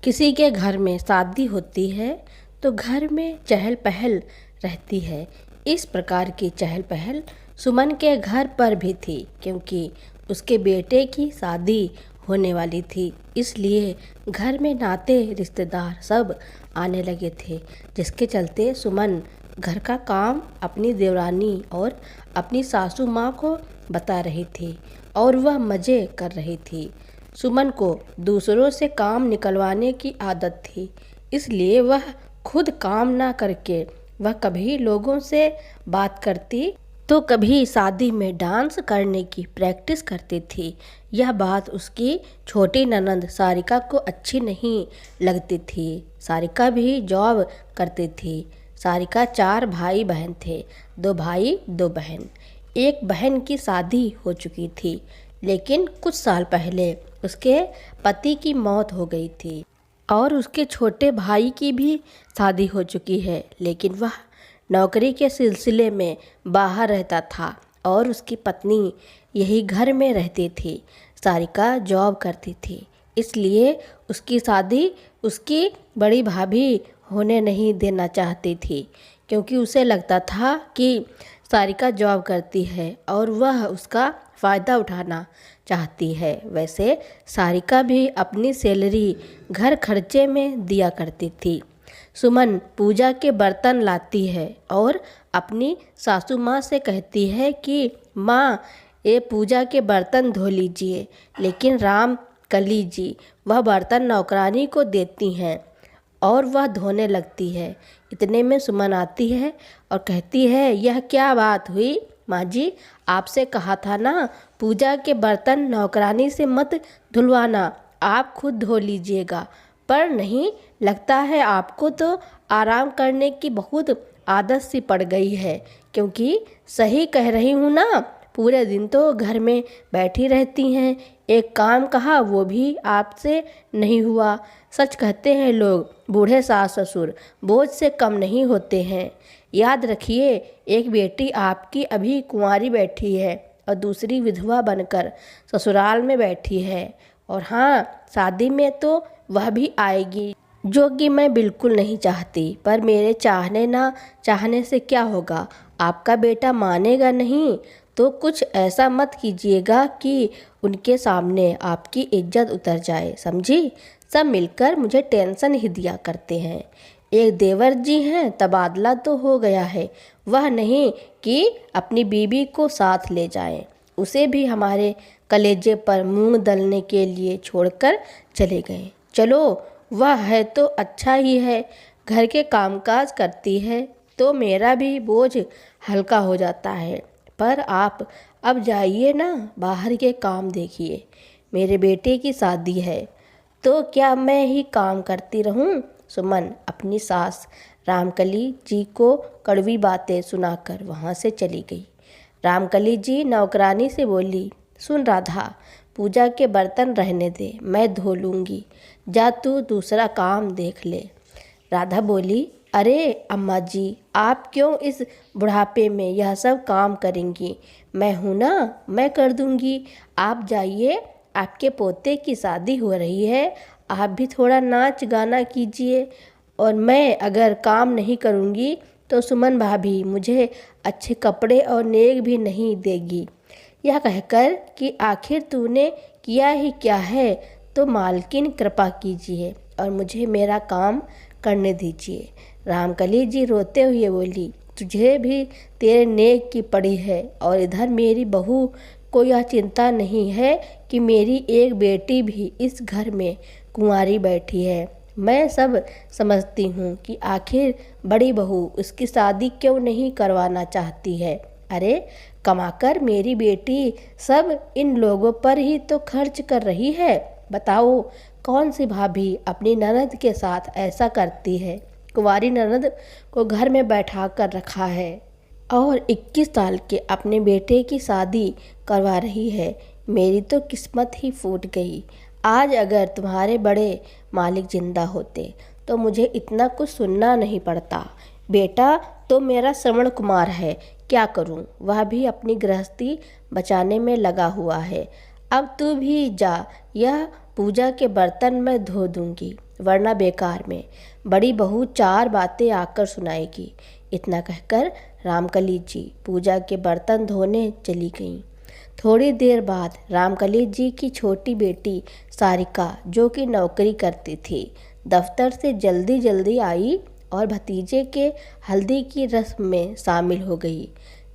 किसी के घर में शादी होती है तो घर में चहल पहल रहती है। इस प्रकार की चहल पहल सुमन के घर पर भी थी, क्योंकि उसके बेटे की शादी होने वाली थी। इसलिए घर में नाते रिश्तेदार सब आने लगे थे, जिसके चलते सुमन घर का काम अपनी देवरानी और अपनी सासू माँ को बता रही थी और वह मज़े कर रही थी। सुमन को दूसरों से काम निकलवाने की आदत थी, इसलिए वह खुद काम ना करके वह कभी लोगों से बात करती तो कभी शादी में डांस करने की प्रैक्टिस करती थी। यह बात उसकी छोटी ननद सारिका को अच्छी नहीं लगती थी। सारिका भी जॉब करती थी। सारिका 4 भाई बहन थे, 2 भाई 2 बहन। एक बहन की शादी हो चुकी थी, लेकिन कुछ साल पहले उसके पति की मौत हो गई थी और उसके छोटे भाई की भी शादी हो चुकी है, लेकिन वह नौकरी के सिलसिले में बाहर रहता था और उसकी पत्नी यही घर में रहती थी। सारिका जॉब करती थी, इसलिए उसकी शादी उसकी बड़ी भाभी होने नहीं देना चाहती थी, क्योंकि उसे लगता था कि सारिका जॉब करती है और वह उसका फ़ायदा उठाना चाहती है। वैसे सारिका भी अपनी सैलरी घर खर्चे में दिया करती थी। सुमन पूजा के बर्तन लाती है और अपनी सासू माँ से कहती है कि माँ, ये पूजा के बर्तन धो लीजिए, लेकिन राम कली जी वह बर्तन नौकरानी को देती हैं और वह धोने लगती है। इतने में सुमन आती है और कहती है, यह क्या बात हुई माँ जी, आपसे कहा था ना पूजा के बर्तन नौकरानी से मत धुलवाना, आप खुद धो लीजिएगा। पर नहीं, लगता है आपको तो आराम करने की बहुत आदत सी पड़ गई है, क्योंकि सही कह रही हूँ ना, पूरे दिन तो घर में बैठी रहती हैं। एक काम कहा वो भी आपसे नहीं हुआ। सच कहते हैं लोग, बूढ़े सास ससुर बोझ से कम नहीं होते हैं। याद रखिए, एक बेटी आपकी अभी कुंवारी बैठी है और दूसरी विधवा बनकर ससुराल में बैठी है, और हाँ, शादी में तो वह भी आएगी, जो कि मैं बिल्कुल नहीं चाहती। पर मेरे चाहने ना चाहने से क्या होगा, आपका बेटा मानेगा नहीं तो कुछ ऐसा मत कीजिएगा कि उनके सामने आपकी इज्जत उतर जाए, समझी। सब मिलकर मुझे टेंशन ही दिया करते हैं। एक देवर जी हैं, तबादला तो हो गया है, वह नहीं कि अपनी बीबी को साथ ले जाएं। उसे भी हमारे कलेजे पर मूंग दलने के लिए छोड़कर चले गए। चलो, वह है तो अच्छा ही है, घर के कामकाज करती है तो मेरा भी बोझ हल्का हो जाता है। पर आप अब जाइए ना, बाहर के काम देखिए। मेरे बेटे की शादी है तो क्या मैं ही काम करती रहूं? सुमन अपनी सास रामकली जी को कड़वी बातें सुनाकर वहाँ से चली गई। रामकली जी नौकरानी से बोली, सुन राधा, पूजा के बर्तन रहने दे, मैं धो लूँगी, जा तू दूसरा काम देख ले। राधा बोली, अरे अम्मा जी, आप क्यों इस बुढ़ापे में यह सब काम करेंगी? मैं हूँ ना, मैं कर दूँगी। आप जाइए, आपके पोते की शादी हो रही है, आप भी थोड़ा नाच गाना कीजिए, और मैं अगर काम नहीं करूँगी तो सुमन भाभी मुझे अच्छे कपड़े और नेक भी नहीं देगी। यह कहकर कि आखिर तूने किया ही क्या है, तो मालकिन कृपा कीजिए और मुझे मेरा काम करने दीजिए। रामकली जी रोते हुए बोली, तुझे भी तेरे नेक की पड़ी है, और इधर मेरी बहू को यह चिंता नहीं है कि मेरी एक बेटी भी इस घर में कुंवारी बैठी है। मैं सब समझती हूँ कि आखिर बड़ी बहू उसकी शादी क्यों नहीं करवाना चाहती है। अरे, कमाकर मेरी बेटी सब इन लोगों पर ही तो खर्च कर रही है। बताओ, कौन सी भाभी अपनी ननद के साथ ऐसा करती है? कुंवारी ननद को घर में बैठा कर रखा है और 21 साल के अपने बेटे की शादी करवा रही है। मेरी तो किस्मत ही फूट गई। आज अगर तुम्हारे बड़े मालिक जिंदा होते तो मुझे इतना कुछ सुनना नहीं पड़ता। बेटा तो मेरा श्रवण कुमार है, क्या करूं, वह भी अपनी गृहस्थी बचाने में लगा हुआ है। अब तू भी जा, यह पूजा के बर्तन मैं धो दूंगी। वरना बेकार में बड़ी बहू 4 बातें आकर सुनाएगी। इतना कहकर रामकली जी पूजा के बर्तन धोने चली गईं। थोड़ी देर बाद रामकली जी की छोटी बेटी सारिका, जो कि नौकरी करती थी, दफ्तर से जल्दी जल्दी आई और भतीजे के हल्दी की रस्म में शामिल हो गई।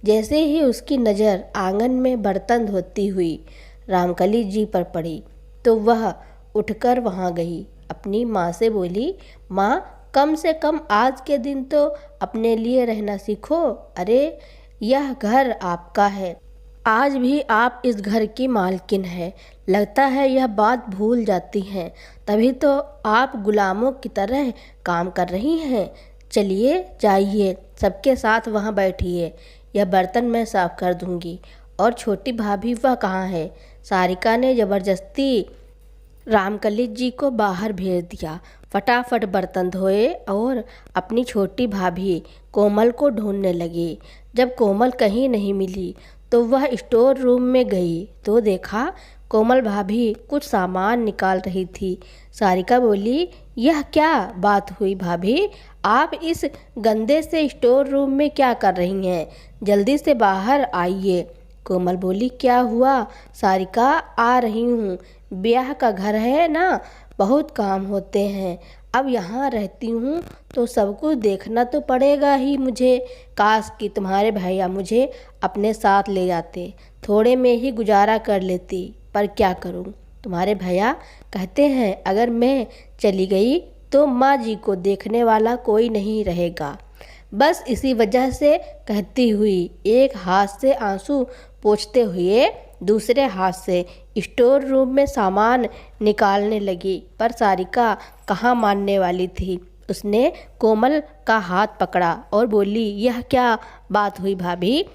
जैसे ही उसकी नज़र आंगन में बर्तन धोती हुई रामकली जी पर पड़ी तो वह उठकर वहां गई। अपनी माँ से बोली, माँ, कम से कम आज के दिन तो अपने लिए रहना सीखो। अरे, यह घर आपका है, आज भी आप इस घर की मालकिन है। लगता है यह बात भूल जाती हैं, तभी तो आप गुलामों की तरह काम कर रही हैं। चलिए, जाइए, सबके साथ वहाँ बैठिए, यह बर्तन मैं साफ कर दूंगी। और छोटी भाभी वह कहाँ है? सारिका ने ज़बरदस्ती रामकली जी को बाहर भेज दिया। फटाफट बर्तन धोए और अपनी छोटी भाभी कोमल को ढूंढने लगी। जब कोमल कहीं नहीं मिली तो वह स्टोर रूम में गई तो देखा कोमल भाभी कुछ सामान निकाल रही थी। सारिका बोली, यह क्या बात हुई भाभी? आप इस गंदे से स्टोर रूम में क्या कर रही हैं? जल्दी से बाहर आइए। कोमल बोली, क्या हुआ? सारिका, आ रही हूँ, ब्याह का घर है ना, बहुत काम होते हैं। अब यहाँ रहती हूँ तो सब कुछ देखना तो पड़ेगा ही मुझे। काश कि तुम्हारे भैया मुझे अपने साथ ले जाते, थोड़े में ही गुजारा कर लेती, पर क्या करूँ, तुम्हारे भैया कहते हैं अगर मैं चली गई तो माँ जी को देखने वाला कोई नहीं रहेगा। बस इसी वजह से कहती हुई एक हाथ से आंसू पोंछते हुए दूसरे हाथ से स्टोर रूम में सामान निकालने लगी। पर सारिका कहाँ मानने वाली थी। उसने कोमल का हाथ पकड़ा और बोली, यह क्या बात हुई भाभी?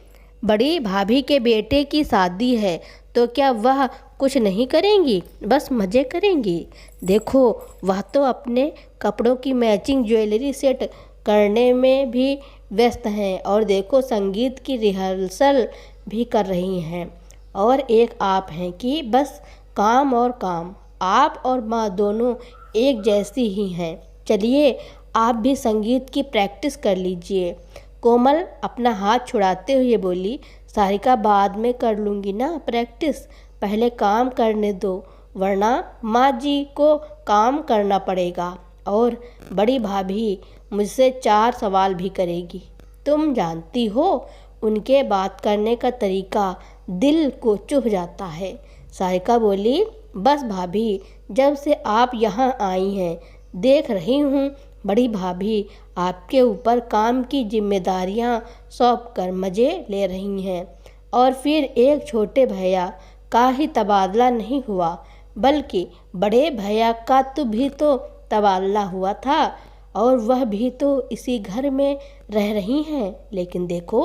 बड़ी भाभी के बेटे की शादी है तो क्या वह कुछ नहीं करेंगी, बस मज़े करेंगी? देखो, वह तो अपने कपड़ों की मैचिंग ज्वेलरी सेट करने में भी व्यस्त हैं और देखो संगीत की रिहर्सल भी कर रही हैं। और एक आप हैं कि बस काम और काम। आप और माँ दोनों एक जैसी ही हैं। चलिए, आप भी संगीत की प्रैक्टिस कर लीजिए। कोमल अपना हाथ छुड़ाते हुए बोली, सारिका, बाद में कर लूँगी ना प्रैक्टिस, पहले काम करने दो, वरना माँ जी को काम करना पड़ेगा और बड़ी भाभी मुझसे 4 सवाल भी करेगी। तुम जानती हो, उनके बात करने का तरीका दिल को चुभ जाता है। सारिका बोली, बस भाभी, जब से आप यहाँ आई हैं देख रही हूँ बड़ी भाभी आपके ऊपर काम की जिम्मेदारियाँ सौंप कर मज़े ले रही हैं। और फिर एक छोटे भैया का ही तबादला नहीं हुआ, बल्कि बड़े भैया का भी तो तबादला हुआ था और वह भी तो इसी घर में रह रही हैं। लेकिन देखो,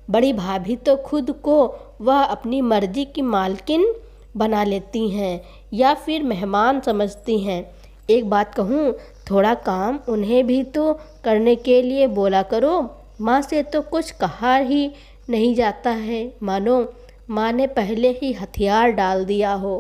बड़ी भाभी तो खुद को वह अपनी मर्जी की मालकिन बना लेती हैं या फिर मेहमान समझती हैं। एक बात कहूँ, थोड़ा काम उन्हें भी तो करने के लिए बोला करो। माँ से तो कुछ कहा ही नहीं जाता है, मानो माँ ने पहले ही हथियार डाल दिया हो।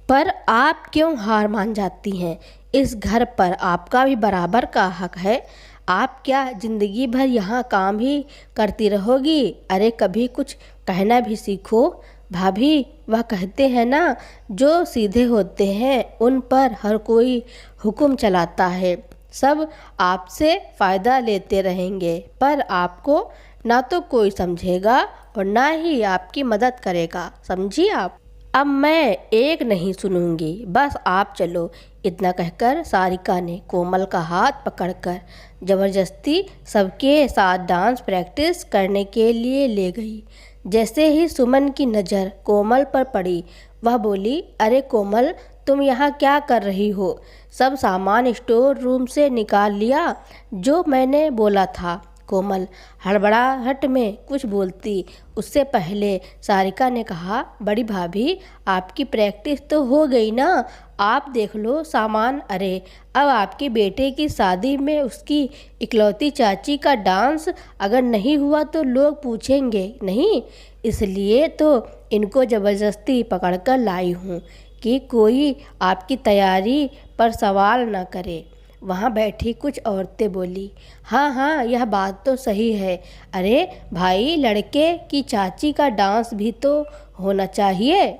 पर आप क्यों हार मान जाती हैं? इस घर पर आपका भी बराबर का हक है। आप क्या ज़िंदगी भर यहाँ काम ही करती रहोगी? अरे, कभी कुछ कहना भी सीखो भाभी। वह कहते हैं ना, जो सीधे होते हैं उन पर हर कोई हुक्म चलाता है। सब आपसे फ़ायदा लेते रहेंगे, पर आपको ना तो कोई समझेगा और ना ही आपकी मदद करेगा, समझी आप? अब मैं एक नहीं सुनूंगी, बस आप चलो। इतना कहकर सारिका ने कोमल का हाथ पकड़कर ज़बरदस्ती सबके साथ डांस प्रैक्टिस करने के लिए ले गई। जैसे ही सुमन की नज़र कोमल पर पड़ी, वह बोली, अरे कोमल, तुम यहाँ क्या कर रही हो? सब सामान स्टोर रूम से निकाल लिया जो मैंने बोला था। कोमल हड़बड़ाहट में कुछ बोलती उससे पहले सारिका ने कहा, बड़ी भाभी, आपकी प्रैक्टिस तो हो गई ना, आप देख लो सामान। अरे, अब आपके बेटे की शादी में उसकी इकलौती चाची का डांस अगर नहीं हुआ तो लोग पूछेंगे नहीं, इसलिए तो इनको ज़बरदस्ती पकड़कर लाई हूँ कि कोई आपकी तैयारी पर सवाल न करे। वहाँ बैठी कुछ औरतें बोली, हाँ हाँ, यह बात तो सही है। अरे भाई, लड़के की चाची का डांस भी तो होना चाहिए।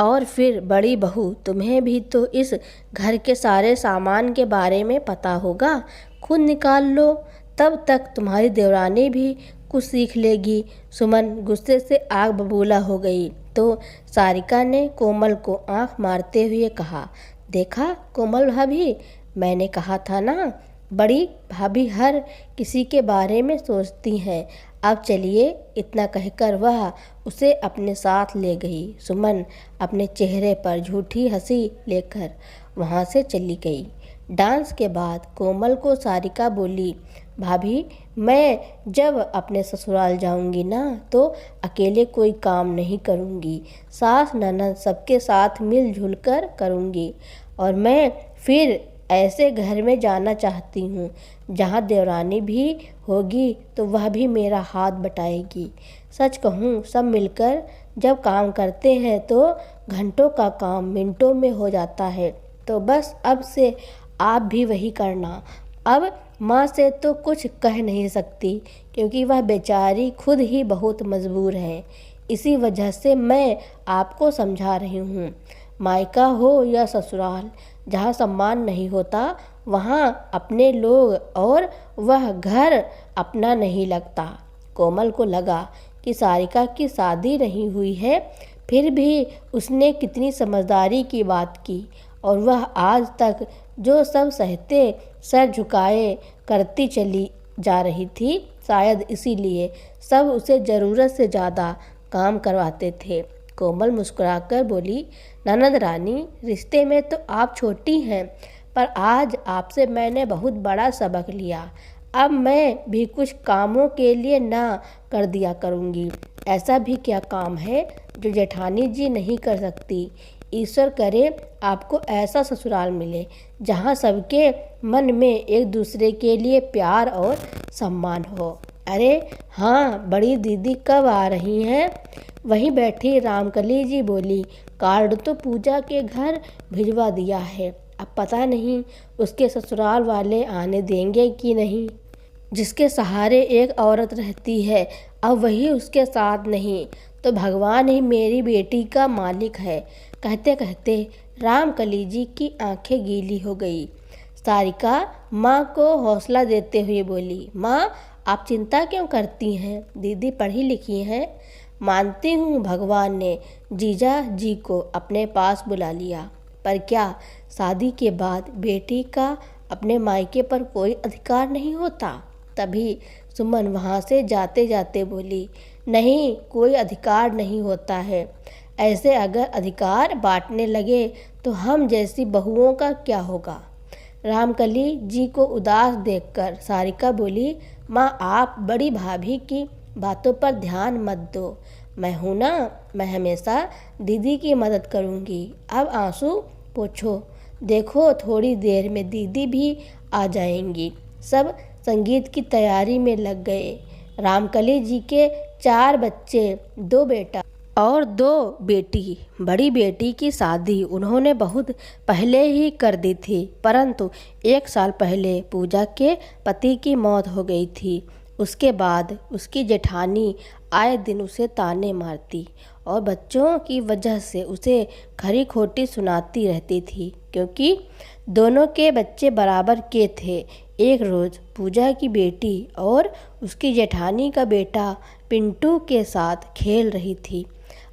और फिर बड़ी बहू, तुम्हें भी तो इस घर के सारे सामान के बारे में पता होगा, खुद निकाल लो, तब तक तुम्हारी देवरानी भी कुछ सीख लेगी। सुमन गुस्से से आग बबूला हो गई तो सारिका ने कोमल को आंख मारते हुए कहा, देखा कोमल भाभी, मैंने कहा था ना, बड़ी भाभी हर किसी के बारे में सोचती हैं। अब चलिए। इतना कहकर वह उसे अपने साथ ले गई। सुमन अपने चेहरे पर झूठी हंसी लेकर वहाँ से चली गई। डांस के बाद कोमल को सारिका बोली, भाभी, मैं जब अपने ससुराल जाऊंगी ना तो अकेले कोई काम नहीं करूंगी, सास ननद सबके साथ मिलजुल कर करूंगी। और मैं फिर ऐसे घर में जाना चाहती हूँ जहाँ देवरानी भी होगी तो वह भी मेरा हाथ बटाएगी। सच कहूँ, सब मिलकर जब काम करते हैं तो घंटों का काम मिनटों में हो जाता है। तो बस अब से आप भी वही करना। अब माँ से तो कुछ कह नहीं सकती क्योंकि वह बेचारी खुद ही बहुत मजबूर है। इसी वजह से मैं आपको समझा रही हूँ। मायका हो या ससुराल, जहाँ सम्मान नहीं होता वहाँ अपने लोग और वह घर अपना नहीं लगता। कोमल को लगा कि सारिका की शादी नहीं हुई है, फिर भी उसने कितनी समझदारी की बात की और वह आज तक जो सब सहते सर झुकाए करती चली जा रही थी। शायद इसीलिए सब उसे ज़रूरत से ज़्यादा काम करवाते थे। कोमल मुस्कुराकर बोली, ननद रानी, रिश्ते में तो आप छोटी हैं, पर आज आपसे मैंने बहुत बड़ा सबक लिया। अब मैं भी कुछ कामों के लिए ना कर दिया करूँगी। ऐसा भी क्या काम है जो जेठानी जी नहीं कर सकती। ईश्वर करे आपको ऐसा ससुराल मिले जहाँ सबके मन में एक दूसरे के लिए प्यार और सम्मान हो। अरे हाँ, बड़ी दीदी कब आ रही हैं? वहीं बैठी रामकली जी बोली, कार्ड तो पूजा के घर भिजवा दिया है, अब पता नहीं उसके ससुराल वाले आने देंगे कि नहीं। जिसके सहारे एक औरत रहती है, अब वही उसके साथ नहीं तो भगवान ही मेरी बेटी का मालिक है। कहते कहते रामकली जी की आंखें गीली हो गई। सारिका माँ को हौसला देते हुए बोली, माँ, आप चिंता क्यों करती हैं? दीदी पढ़ी लिखी हैं। मानती हूँ भगवान ने जीजा जी को अपने पास बुला लिया, पर क्या शादी के बाद बेटी का अपने मायके पर कोई अधिकार नहीं होता? तभी सुमन वहाँ से जाते जाते बोली, नहीं, कोई अधिकार नहीं होता है। ऐसे अगर अधिकार बांटने लगे तो हम जैसी बहुओं का क्या होगा? रामकली जी को उदास देखकर सारिका बोली, माँ, आप बड़ी भाभी की बातों पर ध्यान मत दो। मैं हूँ ना, मैं हमेशा दीदी की मदद करूँगी। अब आंसू पोंछो, देखो थोड़ी देर में दीदी भी आ जाएंगी। सब संगीत की तैयारी में लग गए। रामकली जी के 4 बच्चे, 2 बेटा और 2 बेटी। बड़ी बेटी की शादी उन्होंने बहुत पहले ही कर दी थी, परंतु 1 साल पहले पूजा के पति की मौत हो गई थी। उसके बाद उसकी जेठानी आए दिन उसे ताने मारती और बच्चों की वजह से उसे खरी खोटी सुनाती रहती थी, क्योंकि दोनों के बच्चे बराबर के थे। एक रोज़ पूजा की बेटी और उसकी जेठानी का बेटा पिंटू के साथ खेल रही थी।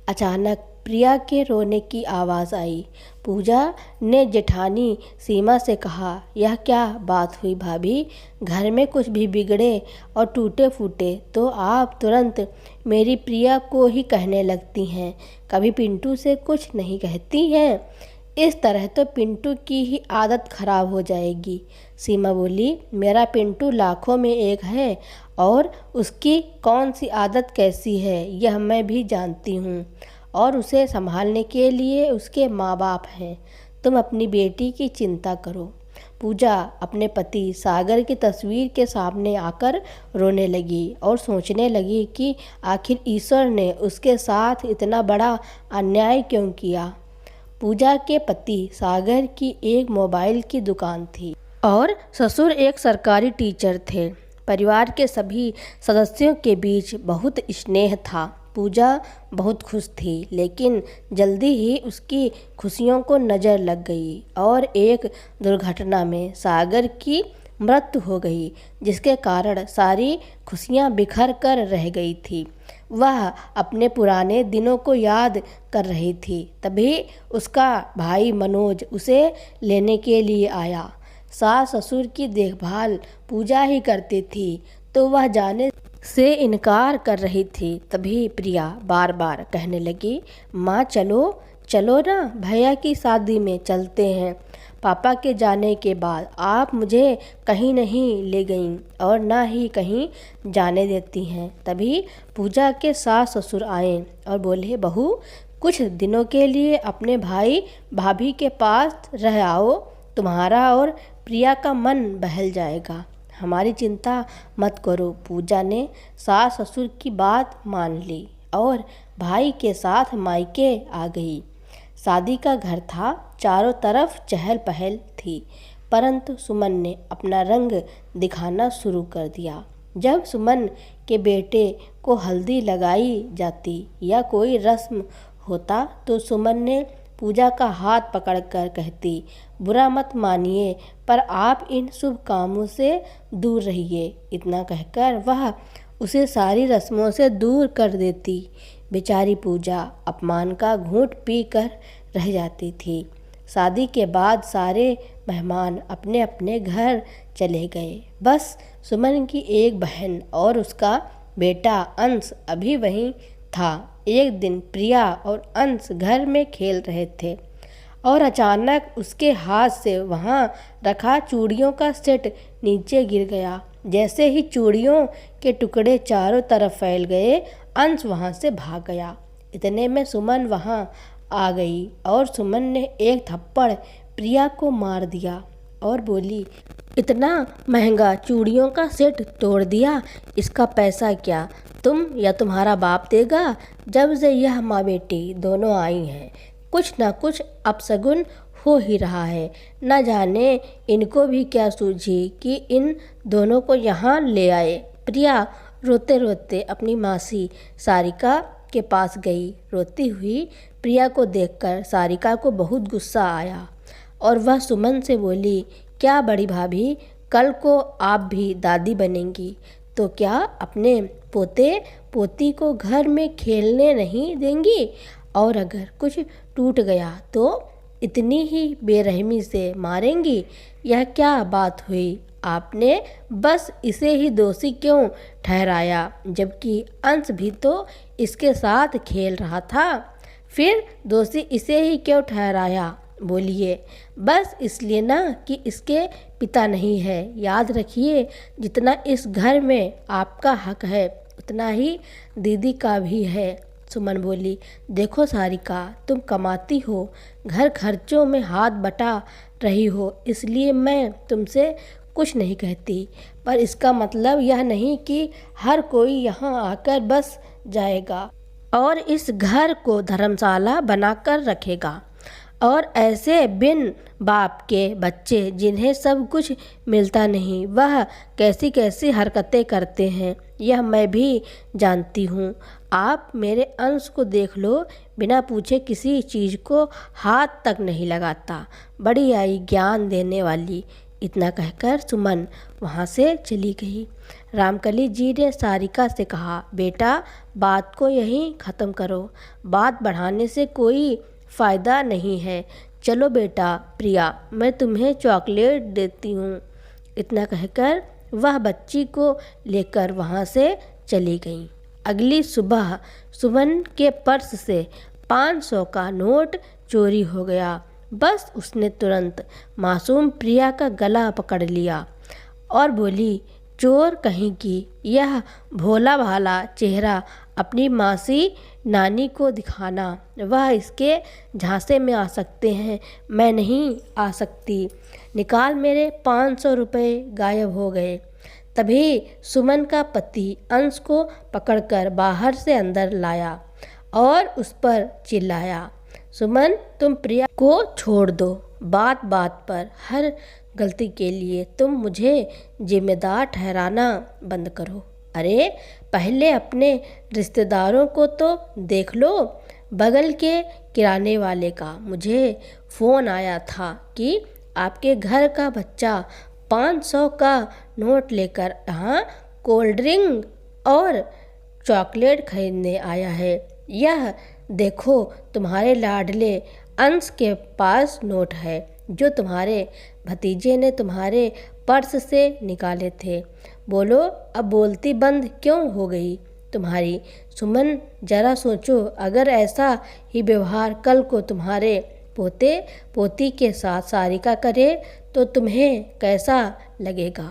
अचानक प्रिया के रोने की आवाज़ आई। पूजा ने जेठानी सीमा से कहा, यह क्या बात हुई भाभी? घर में कुछ भी बिगड़े और टूटे फूटे तो आप तुरंत मेरी प्रिया को ही कहने लगती हैं, कभी पिंटू से कुछ नहीं कहती हैं। इस तरह तो पिंटू की ही आदत खराब हो जाएगी। सीमा बोली, मेरा पिंटू लाखों में एक है और उसकी कौन सी आदत कैसी है यह मैं भी जानती हूँ, और उसे संभालने के लिए उसके माँ बाप हैं। तुम अपनी बेटी की चिंता करो। पूजा अपने पति सागर की तस्वीर के सामने आकर रोने लगी और सोचने लगी कि आखिर ईश्वर ने उसके साथ इतना बड़ा अन्याय क्यों किया। पूजा के पति सागर की एक मोबाइल की दुकान थी और ससुर एक सरकारी टीचर थे। परिवार के सभी सदस्यों के बीच बहुत स्नेह था। पूजा बहुत खुश थी, लेकिन जल्दी ही उसकी खुशियों को नज़र लग गई और एक दुर्घटना में सागर की मृत्यु हो गई, जिसके कारण सारी खुशियां बिखर कर रह गई थी। वह अपने पुराने दिनों को याद कर रही थी। तभी उसका भाई मनोज उसे लेने के लिए आया। सास ससुर की देखभाल पूजा ही करती थी, तो वह जाने से इनकार कर रही थी। तभी प्रिया बार बार कहने लगी, माँ चलो चलो ना, भैया की शादी में चलते हैं। पापा के जाने के बाद आप मुझे कहीं नहीं ले गईं और ना ही कहीं जाने देती हैं। तभी पूजा के सास ससुर आए और बोले, बहू कुछ दिनों के लिए अपने भाई भाभी के पास रह आओ, तुम्हारा और प्रिया का मन बहल जाएगा। हमारी चिंता मत करो। पूजा ने सास ससुर की बात मान ली और भाई के साथ मायके आ गई। शादी का घर था, चारों तरफ चहल पहल थी, परंतु सुमन ने अपना रंग दिखाना शुरू कर दिया। जब सुमन के बेटे को हल्दी लगाई जाती या कोई रस्म होता तो सुमन ने पूजा का हाथ पकड़कर कहती, बुरा मत मानिए, पर आप इन शुभ कामों से दूर रहिए। इतना कहकर वह उसे सारी रस्मों से दूर कर देती। बेचारी पूजा अपमान का घूंट पी कर रह जाती थी। शादी के बाद सारे मेहमान अपने अपने घर चले गए। बस सुमन की एक बहन और उसका बेटा अंश अभी वहीं था। एक दिन प्रिया और अंश घर में खेल रहे थे और अचानक उसके हाथ से वहाँ रखा चूड़ियों का सेट नीचे गिर गया। जैसे ही चूड़ियों के टुकड़े चारों तरफ फैल गए, अंश वहाँ से भाग गया। इतने में सुमन वहाँ आ गई और सुमन ने एक थप्पड़ प्रिया को मार दिया और बोली, इतना महंगा चूड़ियों का सेट तोड़ दिया, इसका पैसा क्या तुम या तुम्हारा बाप देगा? जब से यह माँ बेटी दोनों आई हैं, कुछ ना कुछ अपशगुन हो ही रहा है। न जाने इनको भी क्या सूझी कि इन दोनों को यहाँ ले आए। प्रिया रोते रोते अपनी मासी सारिका के पास गई। रोती हुई प्रिया को देखकर सारिका को बहुत गुस्सा आया और वह सुमन से बोली, क्या बड़ी भाभी, कल को आप भी दादी बनेंगी तो क्या अपने पोते पोती को घर में खेलने नहीं देंगी? और अगर कुछ टूट गया तो इतनी ही बेरहमी से मारेंगी? यह क्या बात हुई? आपने बस इसे ही दोषी क्यों ठहराया, जबकि अंश भी तो इसके साथ खेल रहा था? फिर दोषी इसे ही क्यों ठहराया? बोलिए। बस इसलिए ना कि इसके पिता नहीं है। याद रखिए, जितना इस घर में आपका हक है उतना ही दीदी का भी है। सुमन बोली, देखो सारिका, तुम कमाती हो, घर खर्चों में हाथ बटा रही हो, इसलिए मैं तुमसे कुछ नहीं कहती, पर इसका मतलब यह नहीं कि हर कोई यहाँ आकर बस जाएगा और इस घर को धर्मशाला बनाकर रखेगा। और ऐसे बिन बाप के बच्चे जिन्हें सब कुछ मिलता नहीं, वह कैसी कैसी हरकतें करते हैं, यह मैं भी जानती हूँ। आप मेरे अंश को देख लो, बिना पूछे किसी चीज़ को हाथ तक नहीं लगाता। बड़ी आई ज्ञान देने वाली। इतना कहकर सुमन वहाँ से चली गई। रामकली जी ने सारिका से कहा, बेटा बात को यहीं ख़त्म करो, बात बढ़ाने से कोई फ़ायदा नहीं है। चलो बेटा प्रिया, मैं तुम्हें चॉकलेट देती हूँ। इतना कहकर वह बच्ची को लेकर वहाँ से चली गई। अगली सुबह सुमन के पर्स से 500 का नोट चोरी हो गया। बस उसने तुरंत मासूम प्रिया का गला पकड़ लिया और बोली, चोर कहीं की, यह भोला भाला चेहरा अपनी मासी नानी को दिखाना। वह इसके झांसे में आ सकते हैं, मैं नहीं आ सकती। निकाल मेरे 500 रुपये। गायब हो गए। तभी सुमन का पति अंश को पकड़कर बाहर से अंदर लाया और उस पर चिल्लाया। सुमन, तुम प्रिया को छोड़ दो। बात बात पर हर गलती के लिए तुम मुझे जिम्मेदार ठहराना बंद करो। अरे पहले अपने रिश्तेदारों को तो देख लो। बगल के किराने वाले का मुझे फ़ोन आया था कि आपके घर का बच्चा 500 का नोट लेकर यहाँ कोल्ड ड्रिंक और चॉकलेट खरीदने आया है। यह देखो, तुम्हारे लाडले अंश के पास नोट है जो तुम्हारे भतीजे ने तुम्हारे पर्स से निकाले थे। बोलो, अब बोलती बंद क्यों हो गई तुम्हारी? सुमन, जरा सोचो, अगर ऐसा ही व्यवहार कल को तुम्हारे पोते पोती के साथ सारिका करे तो तुम्हें कैसा लगेगा?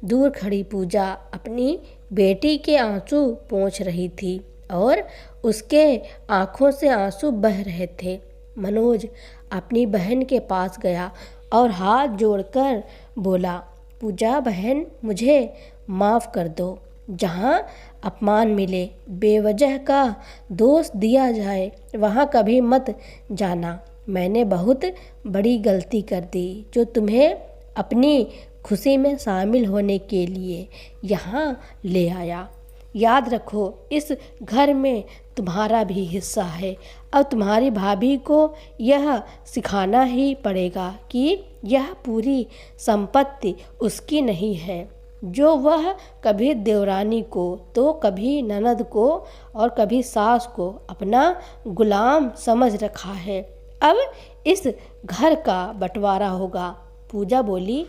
दूर खड़ी पूजा अपनी बेटी के आंसू पोंछ रही थी और उसके आंखों से आंसू बह रहे थे। मनोज अपनी बहन के पास गया और हाथ जोड़कर बोला, पूजा बहन, मुझे माफ़ कर दो। जहाँ अपमान मिले, बेवजह का दोष दिया जाए, वहाँ कभी मत जाना। मैंने बहुत बड़ी गलती कर दी जो तुम्हें अपनी खुशी में शामिल होने के लिए यहाँ ले आया। याद रखो, इस घर में तुम्हारा भी हिस्सा है। अब तुम्हारी भाभी को यह सिखाना ही पड़ेगा कि यह पूरी संपत्ति उसकी नहीं है, जो वह कभी देवरानी को तो कभी ननद को और कभी सास को अपना गुलाम समझ रखा है। अब इस घर का बंटवारा होगा। पूजा बोली,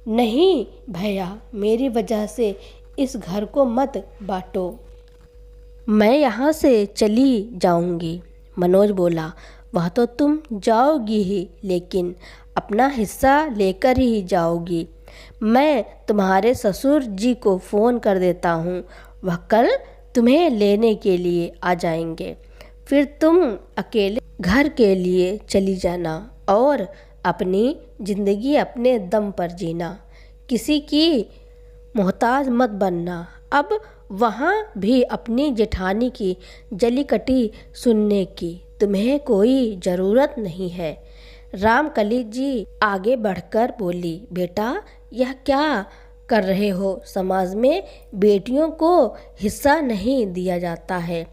नहीं भैया, मेरी वजह से इस घर को मत बांटो। मैं यहाँ से चली जाऊँगी। मनोज बोला, वह तो तुम जाओगी ही, लेकिन अपना हिस्सा लेकर ही जाओगी। मैं तुम्हारे ससुर जी को फ़ोन कर देता हूँ, वह कल तुम्हें लेने के लिए आ जाएंगे। फिर तुम अकेले घर के लिए चली जाना और अपनी ज़िंदगी अपने दम पर जीना। किसी की मोहताज मत बनना। अब वहाँ भी अपनी जेठानी की जलीकटी सुनने की तुम्हें कोई ज़रूरत नहीं है। रामकली जी आगे बढ़कर बोली, बेटा, यह क्या कर रहे हो? समाज में बेटियों को हिस्सा नहीं दिया जाता है।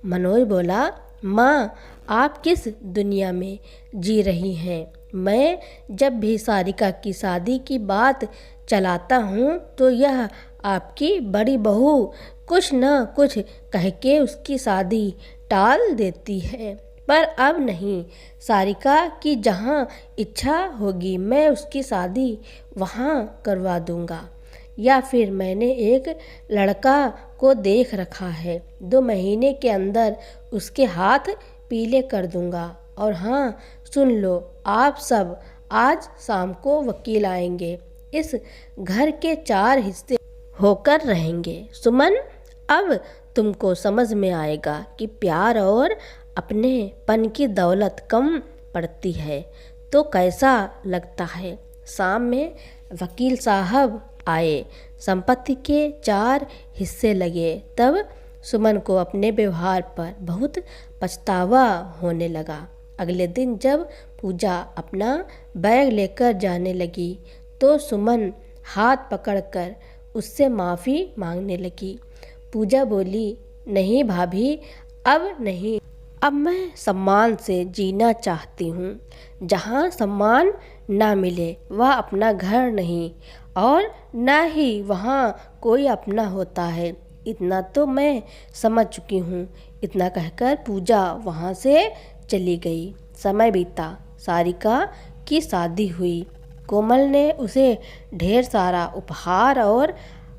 मनोज बोला, माँ, आप किस दुनिया में जी रही हैं? मैं जब भी सारिका की शादी की बात चलाता हूँ तो यह आपकी बड़ी बहू कुछ न कुछ कह के उसकी शादी टाल देती है। पर अब नहीं, सारिका की जहाँ इच्छा होगी मैं उसकी शादी वहाँ करवा दूँगा। या फिर मैंने एक लड़का को देख रखा है, 2 महीने के अंदर उसके हाथ पीले कर दूँगा। और हाँ, सुन लो, आप सब, आज शाम को वकील आएंगे। इस घर के 4 हिस्से होकर रहेंगे। सुमन, अब तुमको समझ में आएगा कि प्यार और अपनेपन की दौलत कम पड़ती है तो कैसा लगता है। शाम में वकील साहब आए। संपत्ति के 4 हिस्से लगे। तब सुमन को अपने व्यवहार पर बहुत पछतावा होने लगा। अगले दिन जब पूजा अपना बैग लेकर जाने लगी तो सुमन हाथ पकड़कर उससे माफ़ी मांगने लगी। पूजा बोली, नहीं भाभी, अब नहीं। अब मैं सम्मान से जीना चाहती हूँ। जहाँ सम्मान ना मिले वह अपना घर नहीं और ना ही वहाँ कोई अपना होता है। इतना तो मैं समझ चुकी हूँ। इतना कहकर पूजा वहाँ से चली गई। समय बीता। सारिका की शादी हुई। कोमल ने उसे ढेर सारा उपहार और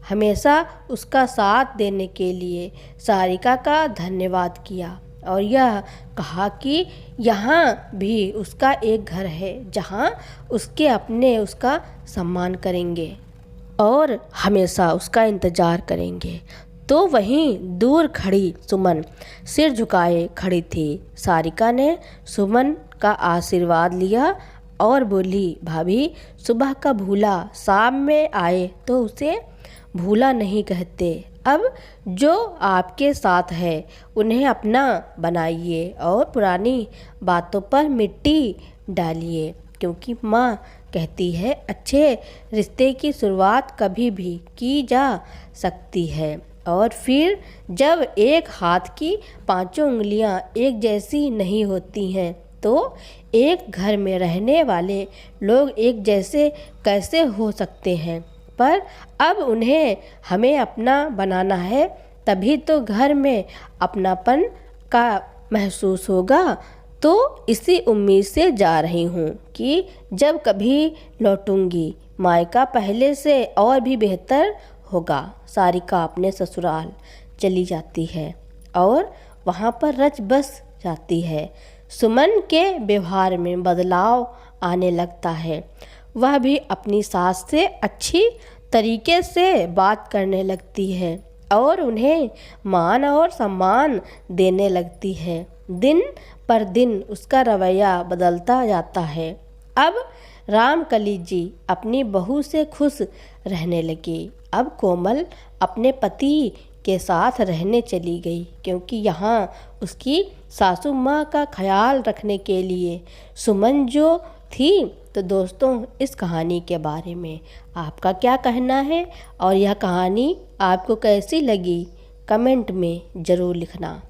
हमेशा उसका साथ देने के लिए सारिका का धन्यवाद किया और यह कहा कि यहाँ भी उसका एक घर है जहाँ उसके अपने उसका सम्मान करेंगे और हमेशा उसका इंतज़ार करेंगे। तो वहीं दूर खड़ी सुमन सिर झुकाए खड़ी थी। सारिका ने सुमन का आशीर्वाद लिया और बोली, भाभी सुबह का भूला शाम में आए तो उसे भूला नहीं कहते। अब जो आपके साथ है उन्हें अपना बनाइए और पुरानी बातों पर मिट्टी डालिए, क्योंकि माँ कहती है अच्छे रिश्ते की शुरुआत कभी भी की जा सकती है। और फिर जब एक हाथ की पांचों उंगलियां एक जैसी नहीं होती हैं तो एक घर में रहने वाले लोग एक जैसे कैसे हो सकते हैं। पर अब उन्हें हमें अपना बनाना है, तभी तो घर में अपनापन का महसूस होगा। तो इसी उम्मीद से जा रही हूँ कि जब कभी लौटूंगी मायका पहले से और भी बेहतर होगा। सारिका अपने ससुराल चली जाती है और वहाँ पर रच बस जाती है। सुमन के व्यवहार में बदलाव आने लगता है। वह भी अपनी सास से अच्छी तरीके से बात करने लगती है और उन्हें मान और सम्मान देने लगती है। दिन पर दिन उसका रवैया बदलता जाता है। अब रामकली जी अपनी बहू से खुश रहने लगी। अब कोमल अपने पति के साथ रहने चली गई, क्योंकि यहाँ उसकी सासू माँ का ख्याल रखने के लिए सुमन जो थी। तो दोस्तों, इस कहानी के बारे में आपका क्या कहना है और यह कहानी आपको कैसी लगी, कमेंट में ज़रूर लिखना।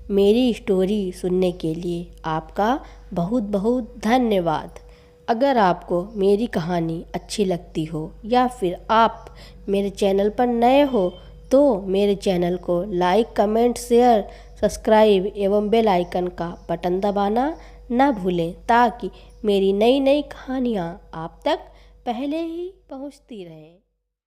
मेरी स्टोरी सुनने के लिए आपका बहुत बहुत धन्यवाद। अगर आपको मेरी कहानी अच्छी लगती हो या फिर आप मेरे चैनल पर नए हो तो मेरे चैनल को लाइक, कमेंट, शेयर, सब्सक्राइब एवं बेल आइकन का बटन दबाना ना भूलें, ताकि मेरी नई नई कहानियाँ आप तक पहले ही पहुँचती रहें।